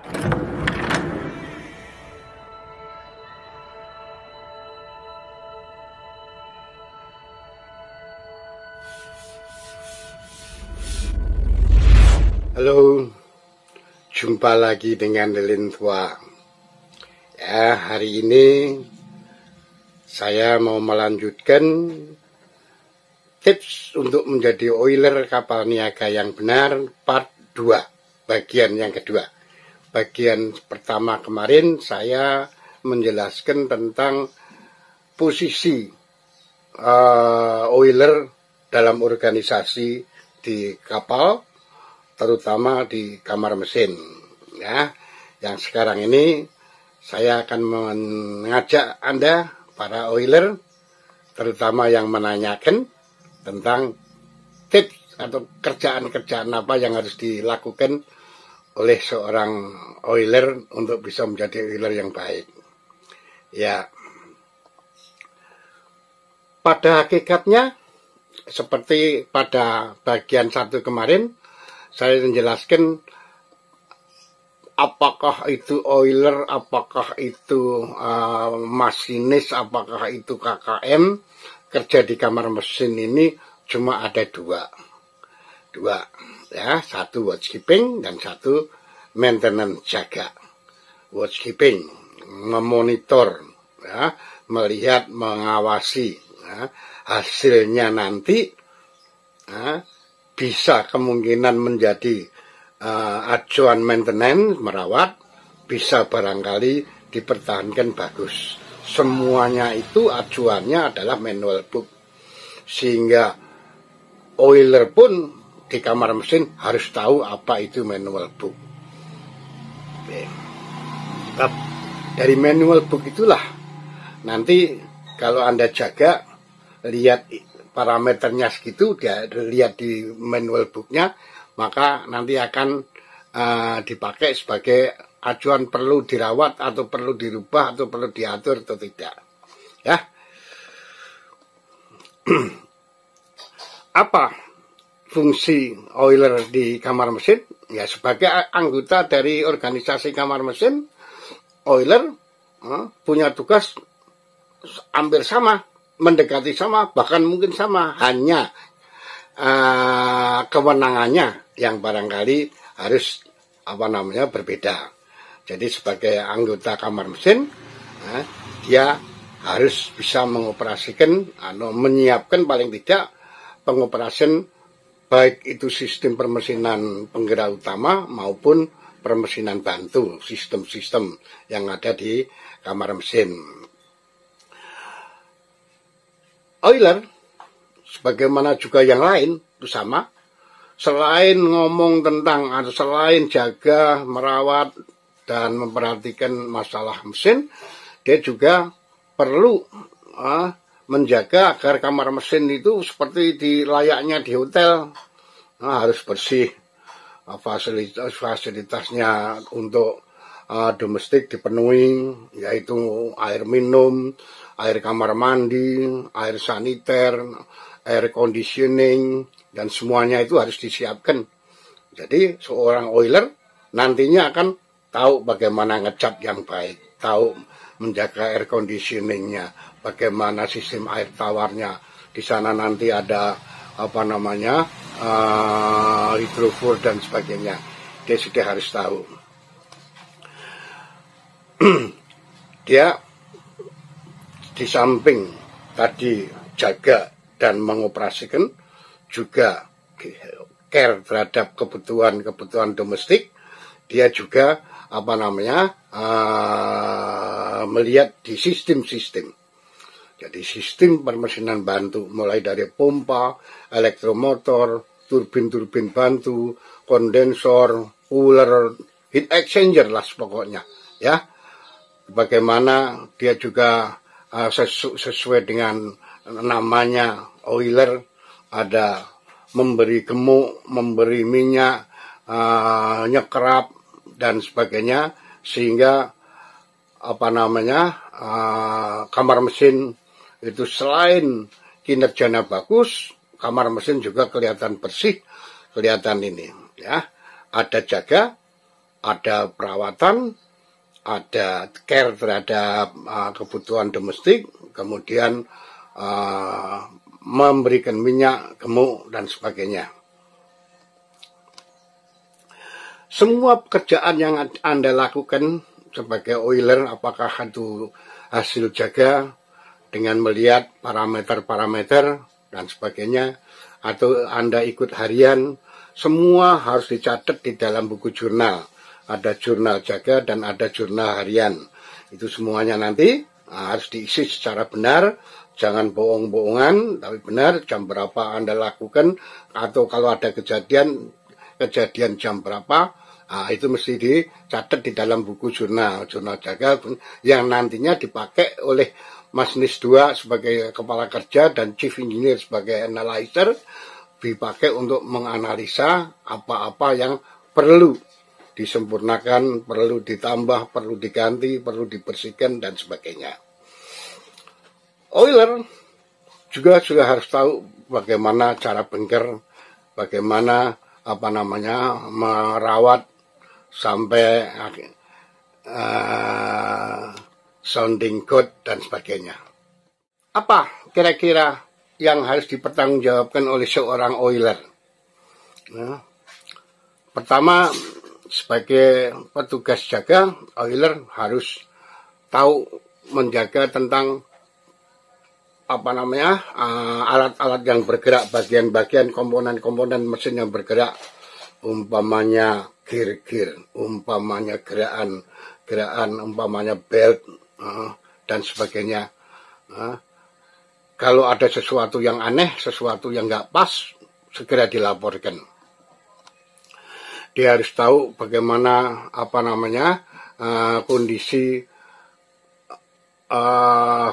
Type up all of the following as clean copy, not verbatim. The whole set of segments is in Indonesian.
Halo, jumpa lagi dengan Lilin Tua. Ya, hari ini saya mau melanjutkan tips untuk menjadi oiler kapal niaga yang benar part 2, bagian yang kedua. Bagian pertama kemarin saya menjelaskan tentang posisi oiler dalam organisasi di kapal, terutama di kamar mesin. Ya, yang sekarang ini saya akan mengajak Anda para oiler, terutama yang menanyakan tentang tips atau kerjaan-kerjaan apa yang harus dilakukan oleh seorang oiler untuk bisa menjadi oiler yang baik. Ya, pada hakikatnya seperti pada bagian 1 kemarin, saya menjelaskan apakah itu oiler, apakah itu masinis, apakah itu KKM. Kerja di kamar mesin ini cuma ada dua ya, satu watchkeeping dan satu maintenance, jaga. Watchkeeping memonitor, ya, melihat, mengawasi, ya, hasilnya nanti, ya, bisa kemungkinan menjadi acuan maintenance, merawat, bisa barangkali dipertahankan bagus. Semuanya itu acuannya adalah manual book. Sehingga oiler pun di kamar mesin harus tahu apa itu manual book. Oke. Dari manual book itulah nanti kalau Anda jaga, lihat parameternya segitu, dia lihat di manual booknya, maka nanti akan dipakai sebagai acuan perlu dirawat atau perlu dirubah atau perlu diatur atau tidak. Ya. Apa fungsi oiler di kamar mesin? Ya, sebagai anggota dari organisasi kamar mesin, oiler punya tugas hampir sama, mendekati sama, bahkan mungkin sama, hanya kewenangannya yang barangkali harus berbeda. Jadi sebagai anggota kamar mesin, dia harus bisa mengoperasikan atau menyiapkan paling tidak pengoperasian baik itu sistem permesinan penggerak utama maupun permesinan bantu, sistem-sistem yang ada di kamar mesin. Oiler, sebagaimana juga yang lain, itu sama. Selain ngomong tentang, atau selain jaga, merawat, dan memperhatikan masalah mesin, dia juga perlu menjaga agar kamar mesin itu seperti di layaknya di hotel. Harus bersih, fasilitasnya untuk domestik dipenuhi, yaitu air minum, air kamar mandi, air saniter, air conditioning, dan semuanya itu harus disiapkan. Jadi seorang oiler nantinya akan tahu bagaimana ngecap yang baik, tahu menjaga air conditioningnya, bagaimana sistem air tawarnya. Di sana nanti ada hidrofor dan sebagainya. Dia sudah harus tahu. Dia di samping tadi jaga dan mengoperasikan, juga care terhadap kebutuhan domestik. Dia juga melihat di sistem-sistem. Jadi sistem permesinan bantu, mulai dari pompa, elektromotor, turbin-turbin bantu, kondensor, cooler, heat exchanger lah pokoknya, ya. Bagaimana dia juga sesuai dengan namanya oiler, ada memberi gemuk, memberi minyak, nyekerap dan sebagainya, sehingga kamar mesin itu selain kinerjanya bagus, kamar mesin juga kelihatan bersih, kelihatan ini, ya. Ada jaga, ada perawatan, ada care terhadap kebutuhan domestik, kemudian memberikan minyak, gemuk, dan sebagainya. Semua pekerjaan yang Anda lakukan sebagai oiler, apakah itu hasil jaga dengan melihat parameter-parameter dan sebagainya, atau Anda ikut harian, semua harus dicatat di dalam buku jurnal. Ada jurnal jaga dan ada jurnal harian. Itu semuanya nanti harus diisi secara benar, jangan bohong-bohongan, tapi benar jam berapa Anda lakukan, atau kalau ada kejadian jam berapa, itu mesti dicatat di dalam buku jurnal jaga yang nantinya dipakai oleh Masinis 2 sebagai kepala kerja dan Chief Engineer sebagai analyzer, dipakai untuk menganalisa apa-apa yang perlu disempurnakan, perlu ditambah, perlu diganti, perlu dibersihkan, dan sebagainya. Oiler juga harus tahu bagaimana cara bengker, bagaimana merawat sampai sounding code dan sebagainya. Apa kira-kira yang harus dipertanggungjawabkan oleh seorang oiler? Nah, pertama, sebagai petugas jaga, oiler harus tahu menjaga tentang alat-alat yang bergerak, bagian-bagian komponen-komponen mesin yang bergerak, umpamanya gear, umpamanya gerakan, umpamanya belt, dan sebagainya. Kalau ada sesuatu yang aneh, sesuatu yang nggak pas, segera dilaporkan. Dia harus tahu bagaimana kondisi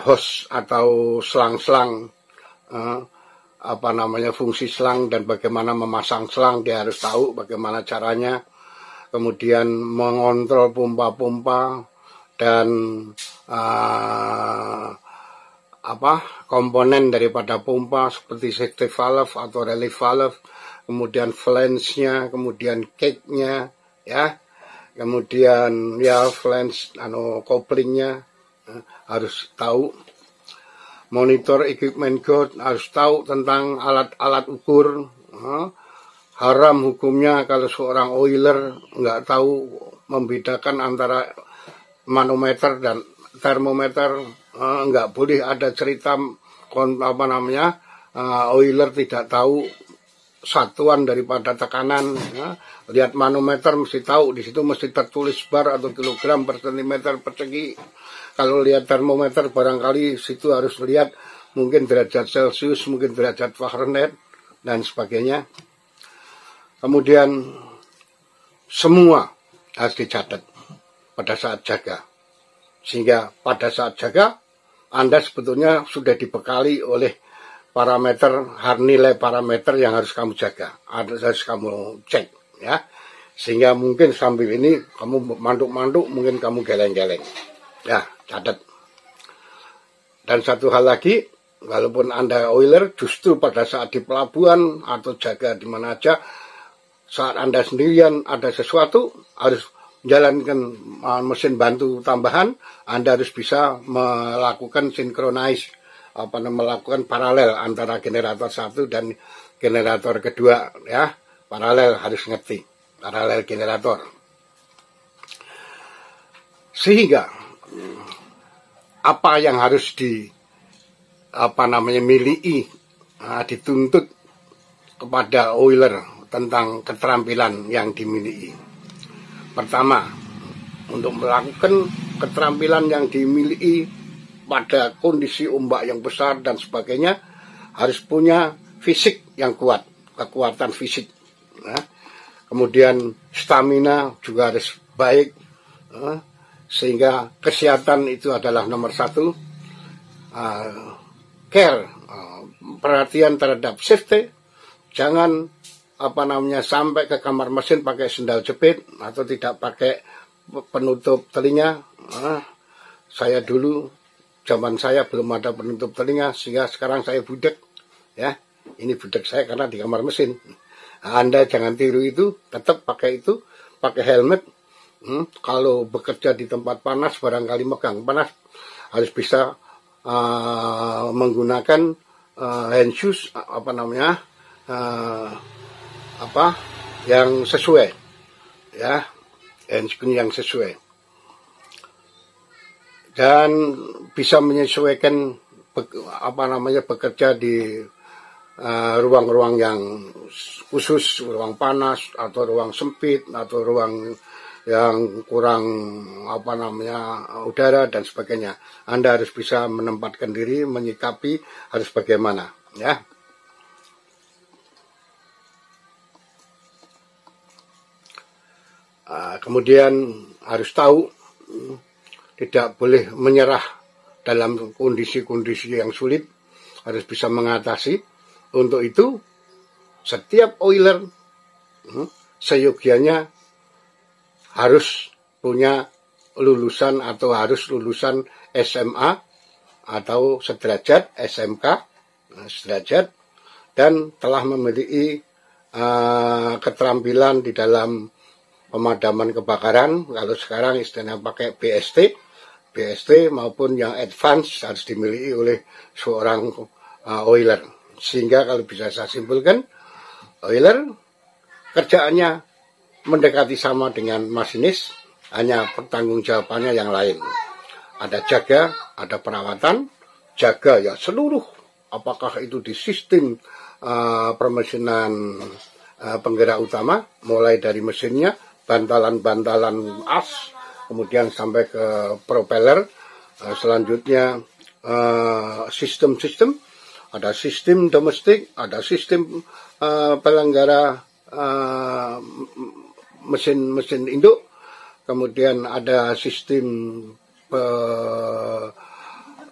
hose atau selang-selang, fungsi selang dan bagaimana memasang selang. Dia harus tahu bagaimana caranya. Kemudian mengontrol pompa-pompa dan komponen daripada pompa seperti safety valve atau relief valve, kemudian flange-nya, kemudian cage-nya, ya, kemudian flange couplingnya harus tahu. Monitor equipment code, harus tahu tentang alat-alat ukur. Haram hukumnya kalau seorang oiler nggak tahu membedakan antara manometer dan termometer. Nggak boleh ada cerita oiler tidak tahu satuan daripada tekanan. Lihat manometer mesti tahu, di situ mesti tertulis bar atau kilogram per sentimeter persegi. Kalau lihat termometer barangkali situ harus lihat mungkin derajat Celcius, mungkin derajat Fahrenheit dan sebagainya. Kemudian semua harus dicatat pada saat jaga. Sehingga pada saat jaga Anda sebetulnya sudah dibekali oleh nilai parameter yang harus kamu jaga, harus kamu cek, ya. Sehingga mungkin sambil ini kamu manduk-manduk, mungkin kamu geleng-geleng. Ya, catat. Dan satu hal lagi, walaupun Anda oiler, justru pada saat di pelabuhan atau jaga di mana aja, saat Anda sendirian ada sesuatu, harus menjalankan mesin bantu tambahan, Anda harus bisa melakukan synchronize, melakukan paralel antara generator satu dan generator kedua, ya. Paralel harus ngerti, paralel generator. Sehingga apa yang harus miliki, dituntut kepada oiler tentang keterampilan yang dimiliki. Pertama, untuk melakukan keterampilan yang dimiliki pada kondisi ombak yang besar dan sebagainya, harus punya fisik yang kuat, kekuatan fisik. Kemudian stamina juga harus baik, sehingga kesehatan itu adalah nomor satu. Care, perhatian terhadap safety, jangan sampai ke kamar mesin pakai sendal jepit atau tidak pakai penutup telinga. Saya dulu, zaman saya belum ada penutup telinga, sehingga sekarang saya budek, ya. Ini budek saya karena di kamar mesin. Anda jangan tiru itu, tetap pakai itu, pakai helmet, Kalau bekerja di tempat panas, barangkali megang panas, harus bisa menggunakan hand shoes, yang sesuai, ya, hand shoes yang sesuai, dan bisa menyesuaikan bekerja di ruang-ruang yang khusus, ruang panas atau ruang sempit atau ruang yang kurang udara dan sebagainya. Anda harus bisa menempatkan diri, menyikapi harus bagaimana, ya. Kemudian harus tahu tidak boleh menyerah dalam kondisi-kondisi yang sulit, harus bisa mengatasi. Untuk itu setiap oiler seyogianya harus punya lulusan atau harus lulusan SMA atau sederajat, SMK sederajat, dan telah memiliki keterampilan di dalam pemadaman kebakaran. Kalau sekarang istilahnya pakai BST maupun yang advance harus dimiliki oleh seorang oiler. Sehingga kalau bisa saya simpulkan, oiler kerjaannya mendekati sama dengan masinis, hanya pertanggungjawabannya yang lain. Ada jaga, ada perawatan. Jaga ya seluruh, apakah itu di sistem permesinan penggerak utama, mulai dari mesinnya, bantalan-bantalan as, kemudian sampai ke propeller, selanjutnya sistem-sistem, ada sistem domestik, ada sistem penyelenggara mesin induk, kemudian ada sistem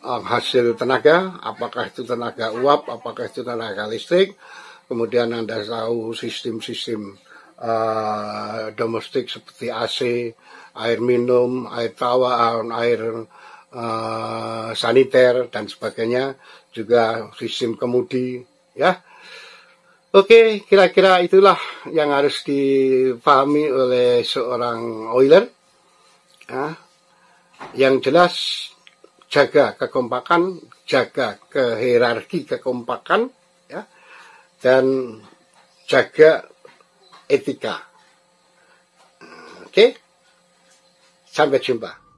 hasil tenaga, apakah itu tenaga uap, apakah itu tenaga listrik, kemudian Anda tahu sistem-sistem domestik seperti AC, air minum, air tawar, air saniter dan sebagainya, juga sistem kemudi, ya. Oke, kira-kira itulah yang harus dipahami oleh seorang oiler. Ya. Yang jelas, jaga kekompakan, jaga hierarki kekompakan, ya, dan jaga etika. Oke, sampai jumpa.